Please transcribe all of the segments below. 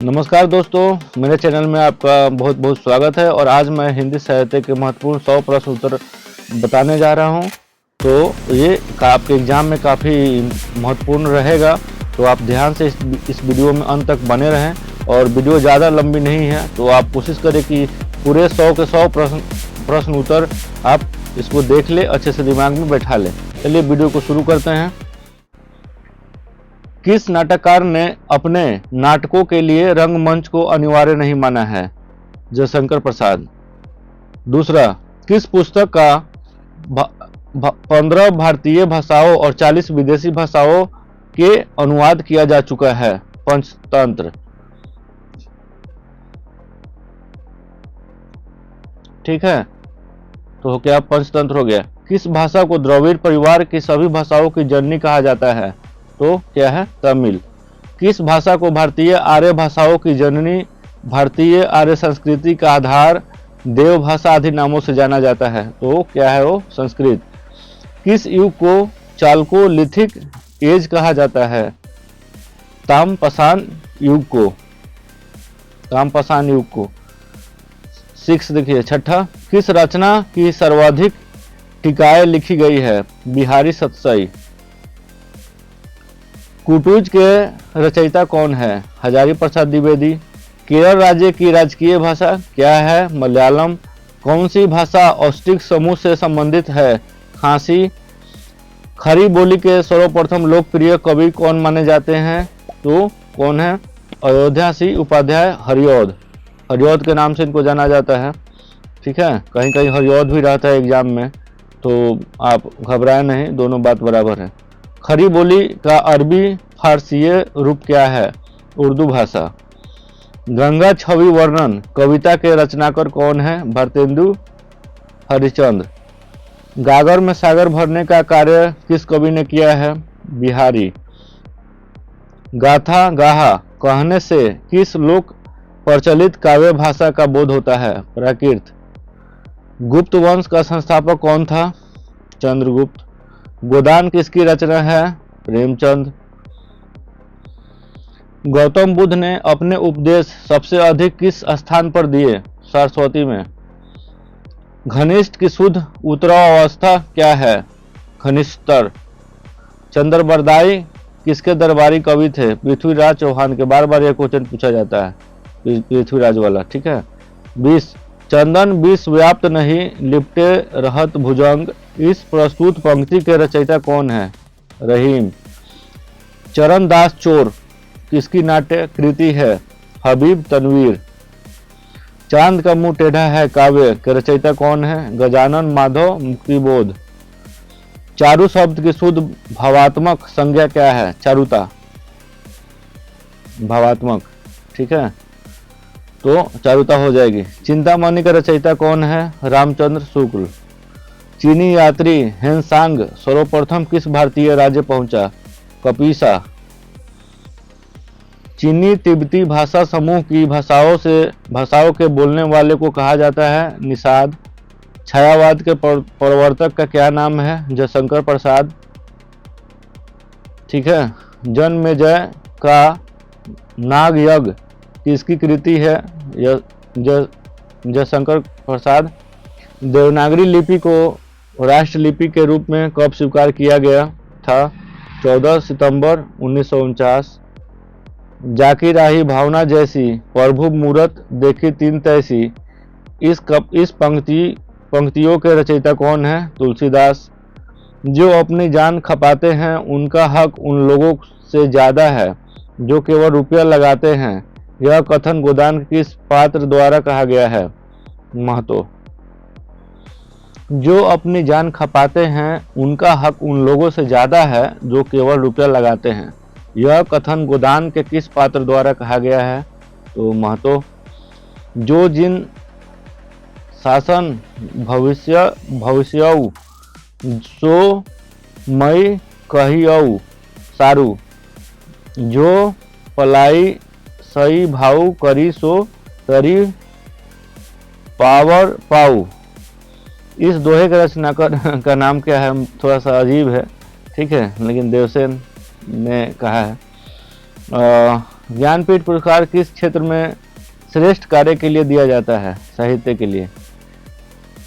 नमस्कार दोस्तों, मेरे चैनल में आपका बहुत बहुत स्वागत है। और आज मैं हिंदी साहित्य के महत्वपूर्ण 100 प्रश्न उत्तर बताने जा रहा हूं। तो ये आपके एग्जाम में काफ़ी महत्वपूर्ण रहेगा, तो आप ध्यान से इस वीडियो में अंत तक बने रहें। और वीडियो ज़्यादा लंबी नहीं है, तो आप कोशिश करें कि पूरे 100 के 100 प्रश्न उत्तर आप इसको देख ले, अच्छे से दिमाग में बैठा लें। चलिए वीडियो को शुरू करते हैं। किस नाटककार ने अपने नाटकों के लिए रंगमंच को अनिवार्य नहीं माना है? जयशंकर प्रसाद। दूसरा, किस पुस्तक का 15 भारतीय भाषाओं और 40 विदेशी भाषाओं के अनुवाद किया जा चुका है? पंचतंत्र। ठीक है, तो क्या पंचतंत्र हो गया। किस भाषा को द्रविड़ परिवार की सभी भाषाओं की जननी कहा जाता है? तो क्या है? तमिल। किस भाषा को भारतीय आर्य भाषाओं की जननी, भारतीय आर्य संस्कृति का आधार, देव भाषा आदि नामों से जाना जाता है? तो क्या है वो? संस्कृत। किस युग को चालकोलिथिक एज कहा जाता है? तामपाषाण युग को। तामपाषाण युग को। 6 देखिए। छठा, किस रचना की सर्वाधिक टीकाएं लिखी गई है? बिहारी सतसई। कुटुज के रचयिता कौन है? हजारी प्रसाद द्विवेदी। केरल राज्य की राजकीय भाषा क्या है? मलयालम। कौन सी भाषा ऑस्ट्रिक समूह से संबंधित है? खासी। खड़ी बोली के सर्वप्रथम लोकप्रिय कवि कौन माने जाते हैं? तो कौन है? अयोध्या सिंह उपाध्याय हरिऔध। हरिऔध के नाम से इनको जाना जाता है। ठीक है, कहीं कहीं हरिऔध भी रहता है एग्जाम में, तो आप घबराए नहीं, दोनों बात बराबर है। खड़ी बोली का अरबी फारसीय रूप क्या है? उर्दू भाषा। गंगा छवि वर्णन कविता के रचनाकार कौन है? भारतेंदु हरिश्चंद्र। गागर में सागर भरने का कार्य किस कवि ने किया है? बिहारी। गाथा गाहा कहने से किस लोक प्रचलित काव्य भाषा का बोध होता है? प्राकृत। गुप्त वंश का संस्थापक कौन था? चंद्रगुप्त। गोदान किसकी रचना है? प्रेमचंद। गौतम बुद्ध ने अपने उपदेश सबसे अधिक किस स्थान पर दिए? सरस्वती में। घनिष्ठ की शुद्ध उत्तरावस्था क्या है? घनिष्ठतर। चंद्रबरदाई किसके दरबारी कवि थे? पृथ्वीराज चौहान के। बार बार यह क्वेश्चन पूछा जाता है, पृथ्वीराज वाला। ठीक है। 20, चंदन विष व्याप्त नहीं लिपटे रहत भुजंग, इस प्रस्तुत पंक्ति के रचयिता कौन है? रहीम। चरणदास चोर किसकी नाट्य कृति है? हबीब तनवीर। चांद का मुंह टेढ़ा है काव्य के रचयिता कौन है? गजानन माधव मुक्तिबोध। चारु शब्द की शुद्ध भावात्मक संज्ञा क्या है? चारुता। भावात्मक। ठीक है, तो चारुता हो जाएगी। चिंतामणि का रचयिता कौन है? रामचंद्र शुक्ल। चीनी यात्री हेनसांग सर्वप्रथम किस भारतीय राज्य पहुंचा? कपीसा। चीनी तिब्बती भाषा समूह की भाषाओं के बोलने वाले को कहा जाता है निषाद। छायावाद के प्रवर्तक का क्या नाम है? जयशंकर प्रसाद। ठीक है। जन्मेजय का नाग यज्ञ किसकी कृति है? जयशंकर प्रसाद। देवनागरी लिपि को राष्ट्रलिपि के रूप में कब स्वीकार किया गया था? 14 सितंबर 1949। जाकी राही भावना जैसी प्रभु मूरत देखी तीन तैसी, इस पंक्तियों के रचयिता कौन है? तुलसीदास। जो अपनी जान खपाते हैं उनका हक उन लोगों से ज्यादा है जो केवल रुपया लगाते हैं, यह कथन गोदान किस पात्र द्वारा कहा गया है? महतो। जो अपनी जान खपाते हैं उनका हक उन लोगों से ज्यादा है जो केवल रुपया लगाते हैं, यह कथन गोदान के किस पात्र द्वारा कहा गया है? तो महतो। जो जिन शासन भविष्यऊ सो मई कहियऊ सारू, जो पलाई सही भाव करी सो तरी पावर पाऊ, इस दोहे के रचनाकार का नाम क्या है? थोड़ा सा अजीब है, ठीक है, लेकिन देवसेन ने कहा है। ज्ञानपीठ पुरस्कार किस क्षेत्र में श्रेष्ठ कार्य के लिए दिया जाता है? साहित्य के लिए।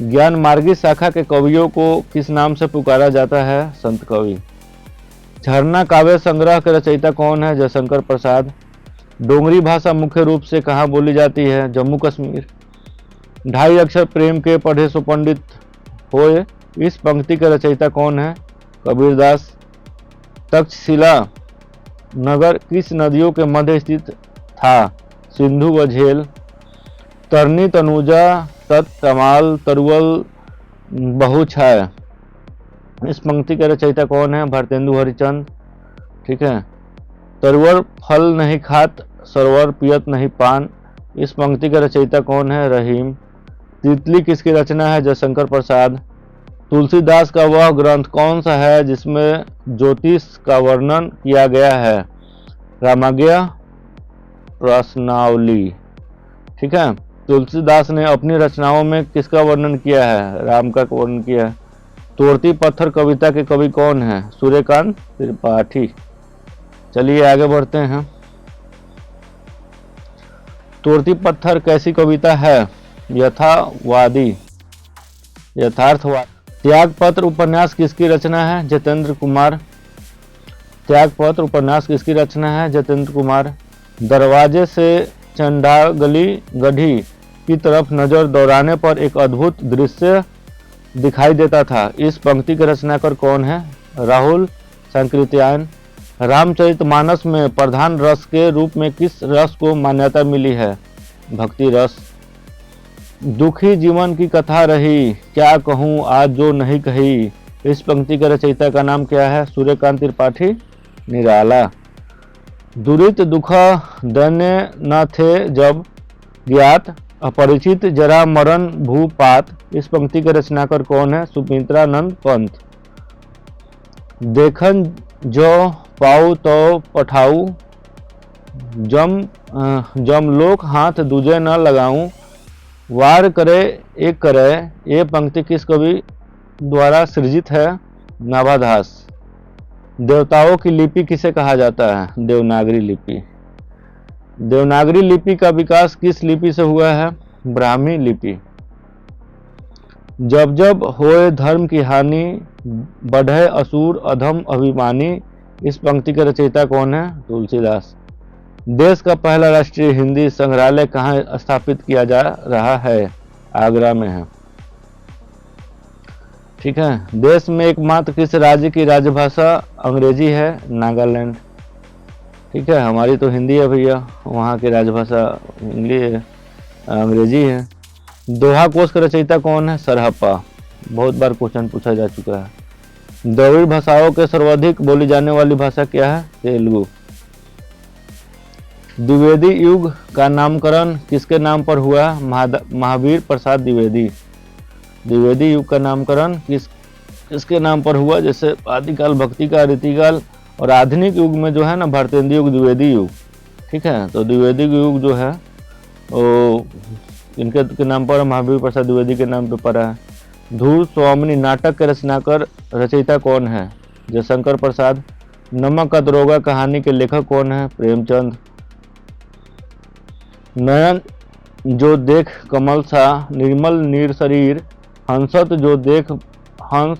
ज्ञान मार्गी शाखा के कवियों को किस नाम से पुकारा जाता है? संत कवि। झरना काव्य संग्रह के रचयिता कौन है? जयशंकर प्रसाद। डोगरी भाषा मुख्य रूप से कहाँ बोली जाती है? जम्मू कश्मीर। ढाई अक्षर प्रेम के पढ़े सो पंडित होए, इस पंक्ति के रचयिता कौन है? कबीरदास। तक्षशिला नगर किस नदियों के मध्य स्थित था? सिंधु व झेल। तरनी तनुजा तत् तमाल तरुवल बहुछाय, इस पंक्ति के रचयिता कौन है? भारतेंदु हरिचंद। ठीक है। तरुवर फल नहीं खात, सरोवर पियत नहीं पान, इस पंक्ति के रचयिता कौन है? रहीम। तितली किसकी रचना है? जयशंकर प्रसाद। तुलसीदास का वह ग्रंथ कौन सा है जिसमें ज्योतिष का वर्णन किया गया है? रामाज्ञा प्रश्नावली। ठीक है। तुलसीदास ने अपनी रचनाओं में किसका वर्णन किया है? राम का वर्णन किया है। तोड़ती पत्थर कविता के कवि कौन है? सूर्यकांत त्रिपाठी। चलिए आगे बढ़ते हैं। तोड़ती पत्थर कैसी कविता है? यथावादी, यथार्थवादी। त्यागपत्र उपन्यास किसकी रचना है? जितेंद्र कुमार। त्यागपत्र उपन्यास किसकी रचना है? जितेंद्र कुमार। दरवाजे से चंडागली गढ़ी की तरफ नजर दौड़ाने पर एक अद्भुत दृश्य दिखाई देता था, इस पंक्ति के रचनाकार कौन है? राहुल सांकृत्यायन। रामचरितमानस में प्रधान रस के रूप में किस रस को मान्यता मिली है? भक्ति रस। दुखी जीवन की कथा रही, क्या कहूँ आज जो नहीं कही, इस पंक्ति के रचयिता का नाम क्या है? सूर्यकांत त्रिपाठी निराला। दुरित दुख दैन्य न थे जब ज्ञात, अपरिचित जरा मरण भूपात, इस पंक्ति के रचनाकार कौन है? सुमित्रानंद पंत। देखन जो पाऊ तो पठाऊ, जमलोक हाथ दूजे न लगाऊं, वार करे एक करे, ये पंक्ति किस कवि द्वारा सृजित है? नाभादास। देवताओं की लिपि किसे कहा जाता है? देवनागरी लिपि। देवनागरी लिपि का विकास किस लिपि से हुआ है? ब्राह्मी लिपि। जब जब होए धर्म की हानि, बढ़े असुर अधम अभिमानी, इस पंक्ति के रचयिता कौन है? तुलसीदास। देश का पहला राष्ट्रीय हिंदी संग्रहालय कहाँ स्थापित किया जा रहा है? आगरा में है। ठीक है। देश में एकमात्र किस राज्य की राजभाषा अंग्रेजी है? नागालैंड। ठीक है। हमारी तो हिंदी है भैया, वहाँ की राजभाषा इंग्लिश अंग्रेजी है। दोहा कोश का रचयिता कौन है? सरहप्पा। बहुत बार क्वेश्चन पूछा जा चुका है। द्रविड़ भाषाओं के सर्वाधिक बोली जाने वाली भाषा क्या है? तेलुगु। द्विवेदी युग का नामकरण किसके नाम पर हुआ? महावीर प्रसाद द्विवेदी। द्विवेदी युग का नामकरण किसके नाम पर हुआ? जैसे आदिकाल, भक्तिकाल, रीतिकाल और आधुनिक युग में जो है ना भारतेंदु युग, द्विवेदी युग। ठीक है। तो द्विवेदी युग जो है वो इनके नाम पर, महावीर प्रसाद द्विवेदी के नाम पर पड़ा है। धूल स्वामिनी नाटक के रचनाकार रचयिता कौन है? जयशंकर प्रसाद। नमक का दरोगा कहानी के लेखक कौन है? प्रेमचंद। नयन जो देख कमल सा, निर्मल नीर शरीर, हंसत जो देख हंस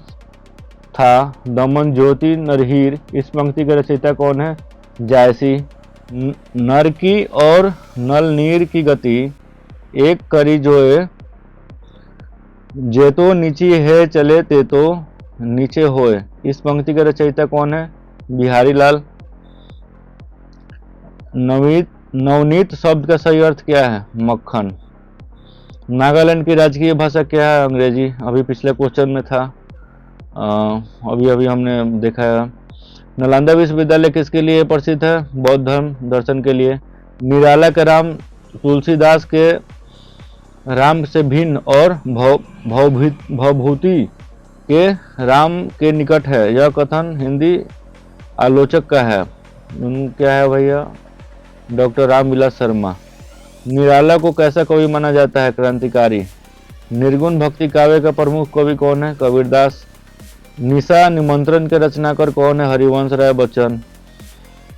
था, दमन ज्योति नरहीर, इस पंक्ति के रचयिता कौन है? जायसी। नर की और नल नीर की गति एक करी जोए, जेतो नीची है चले ते तो नीचे होए, इस पंक्ति के रचयिता कौन है? बिहारी लाल। नवनीत शब्द का सही अर्थ क्या है? मक्खन। नागालैंड की राजकीय भाषा क्या है? अंग्रेजी। अभी पिछले क्वेश्चन में था, अभी हमने देखा है। नालंदा विश्वविद्यालय किसके लिए प्रसिद्ध है? बौद्ध धर्म दर्शन के लिए। निराला के राम तुलसीदास के राम से भिन्न और भवभूति के राम के निकट है, यह कथन हिंदी आलोचक का है। क्या है भैया? डॉक्टर रामविलास शर्मा। निराला को कैसा कवि माना जाता है? क्रांतिकारी। निर्गुण भक्ति काव्य का प्रमुख कवि कौन है? कबीरदास। निशा निमंत्रण के रचनाकार कौन है? हरिवंश राय बच्चन।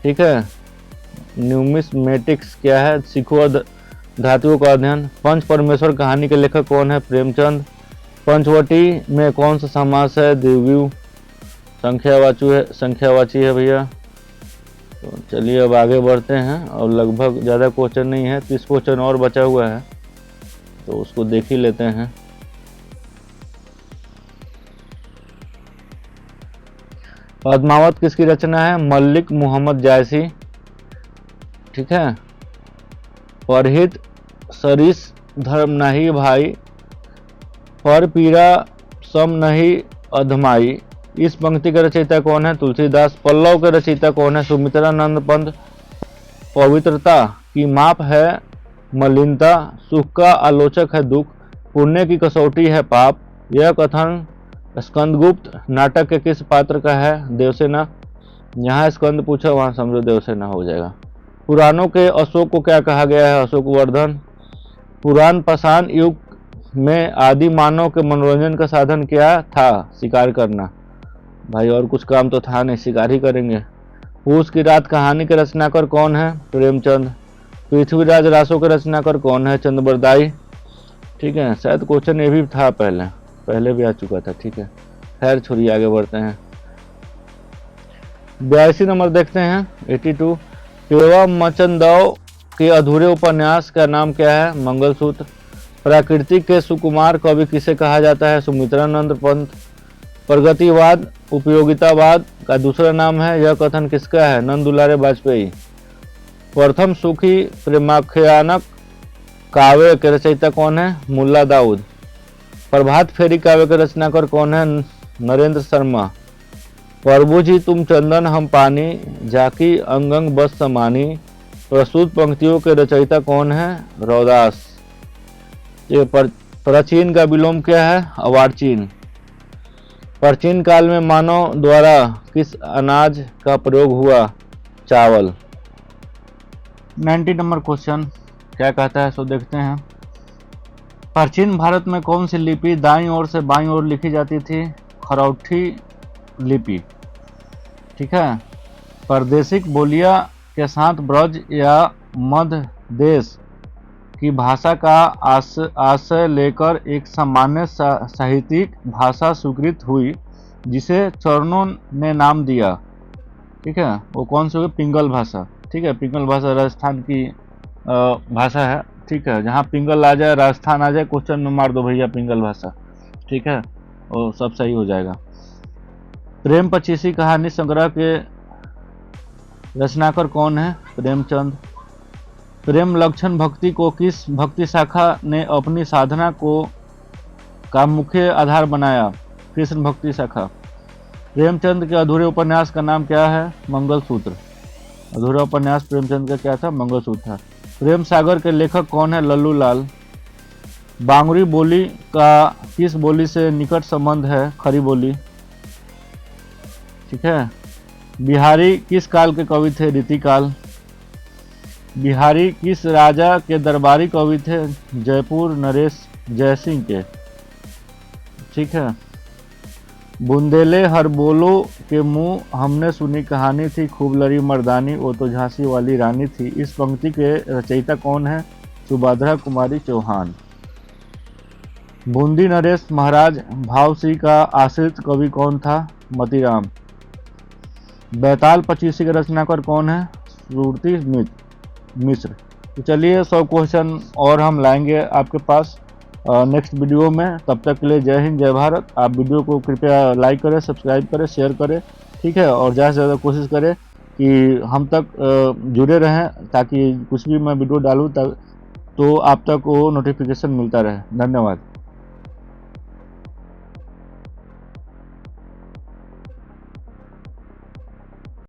ठीक है। न्यूमिस्मेटिक्स क्या है? सिक्कों धातुओं का अध्ययन। पंच परमेश्वर कहानी के लेखक कौन है? प्रेमचंद। पंचवटी में कौन सा समास है? द्विगु संख्यावाची है भैया। तो चलिए अब आगे बढ़ते हैं और लगभग ज़्यादा क्वेश्चन नहीं है, 30 क्वेश्चन और बचा हुआ है तो उसको देख ही लेते हैं। पद्मावत किसकी रचना है? मलिक मोहम्मद जायसी। ठीक है। परहित सरिस धर्म नहीं भाई, पर पीरा सम नहीं अधमाई। इस पंक्ति के रचयिता कौन है? तुलसीदास। पल्लव के रचयिता कौन है? सुमित्रानंद पंत। पवित्रता की माप है मलिनता, सुख का आलोचक है दुख, पुण्य की कसौटी है पाप। यह कथन स्कंदगुप्त नाटक के किस पात्र का है? देवसेना। यहाँ स्कंद पूछा वहाँ समझो देवसेना हो जाएगा। पुराणों के अशोक को क्या कहा गया है? अशोकवर्धन। पुरान पाषाण युग में आदि मानव के मनोरंजन का साधन क्या था? शिकार करना। भाई और कुछ काम तो था नहीं, शिकार ही करेंगे। पूस की रात कहानी के रचनाकर कौन है? प्रेमचंद। पृथ्वीराज रासो के रचनाकर कौन है? चंद्रबरदाई। ठीक है, शायद क्वेश्चन ये भी था पहले भी आ चुका था। ठीक है, खैर छोड़िए आगे बढ़ते हैं। 82 नंबर देखते हैं, 82। पेवा मचंदव के अधूरे उपन्यास का नाम क्या है? मंगलसूत्र। प्राकृतिक के सुकुमार कवि किसे कहा जाता है? सुमित्रानंद पंत। प्रगतिवाद उपयोगितावाद का दूसरा नाम है। यह कथन किसका है? नंद दुलारे वाजपेयी। प्रथम सुखी प्रेमाख्यानक काव्य के रचयिता कौन है? मुल्ला दाऊद। प्रभात फेरी काव्य के रचनाकार कौन है? नरेंद्र शर्मा। प्रभु जी तुम चंदन हम पानी, जाकी अंग अंग बस समानी। प्रस्तुत पंक्तियों के रचयिता कौन है? रौदास। ये प्राचीन का विलोम क्या है? अवार्चीन। प्राचीन काल में मानव द्वारा किस अनाज का प्रयोग हुआ? चावल। 90 नंबर क्वेश्चन क्या कहता है सो देखते हैं। प्राचीन भारत में कौन सी लिपि दाईं ओर से बाईं ओर लिखी जाती थी? खरौठी लिपि। ठीक है। प्रादेशिक बोलियां के साथ ब्रज या मध्य देश की भाषा का आश्रय लेकर एक सामान्य साहित्यिक भाषा स्वीकृत हुई जिसे चरणों ने नाम दिया। ठीक है, वो कौन सी होगी? पिंगल भाषा। ठीक है, पिंगल भाषा राजस्थान की भाषा है। ठीक है, जहाँ पिंगल आ जाए राजस्थान आ जाए क्वेश्चन में मार दो भैया पिंगल भाषा। ठीक है, और सब सही हो जाएगा। प्रेम पचीसी कहानी संग्रह के रचनाकार कौन है? प्रेमचंद। प्रेम लक्षण भक्ति को किस भक्ति शाखा ने अपनी साधना का मुख्य आधार बनाया? कृष्ण भक्ति शाखा। प्रेमचंद के अधूरे उपन्यास का नाम क्या है? मंगलसूत्र। अधूरा उपन्यास प्रेमचंद का क्या था? मंगलसूत्र था। प्रेम सागर के लेखक कौन है? लल्लू लाल। बांगुरी बोली का किस बोली से निकट संबंध है? खरी बोली। ठीक है। बिहारी किस काल के कवि थे? रीतिकाल। बिहारी किस राजा के दरबारी कवि थे? जयपुर नरेश जयसिंह के। ठीक है। बुंदेले हर बोलो के मुंह हमने सुनी कहानी थी, खूब लड़ी मर्दानी वो तो झांसी वाली रानी थी। इस पंक्ति के रचयिता कौन है? सुभद्रा कुमारी चौहान। बूंदी नरेश महाराज भावसिंह का आश्रित कवि कौन था? मतीराम। बैताल पचीसी के रचनाकार कौन है? श्रुति मिश्र। तो चलिए 100 क्वेश्चन और हम लाएंगे आपके पास नेक्स्ट वीडियो में। तब तक के लिए जय हिंद जय भारत। आप वीडियो को कृपया लाइक करें, सब्सक्राइब करें, शेयर करें। ठीक है, और ज़्यादा से ज़्यादा कोशिश करें कि हम तक जुड़े रहें ताकि कुछ भी मैं वीडियो डालूँ तो आप तक वो नोटिफिकेशन मिलता रहे। धन्यवाद।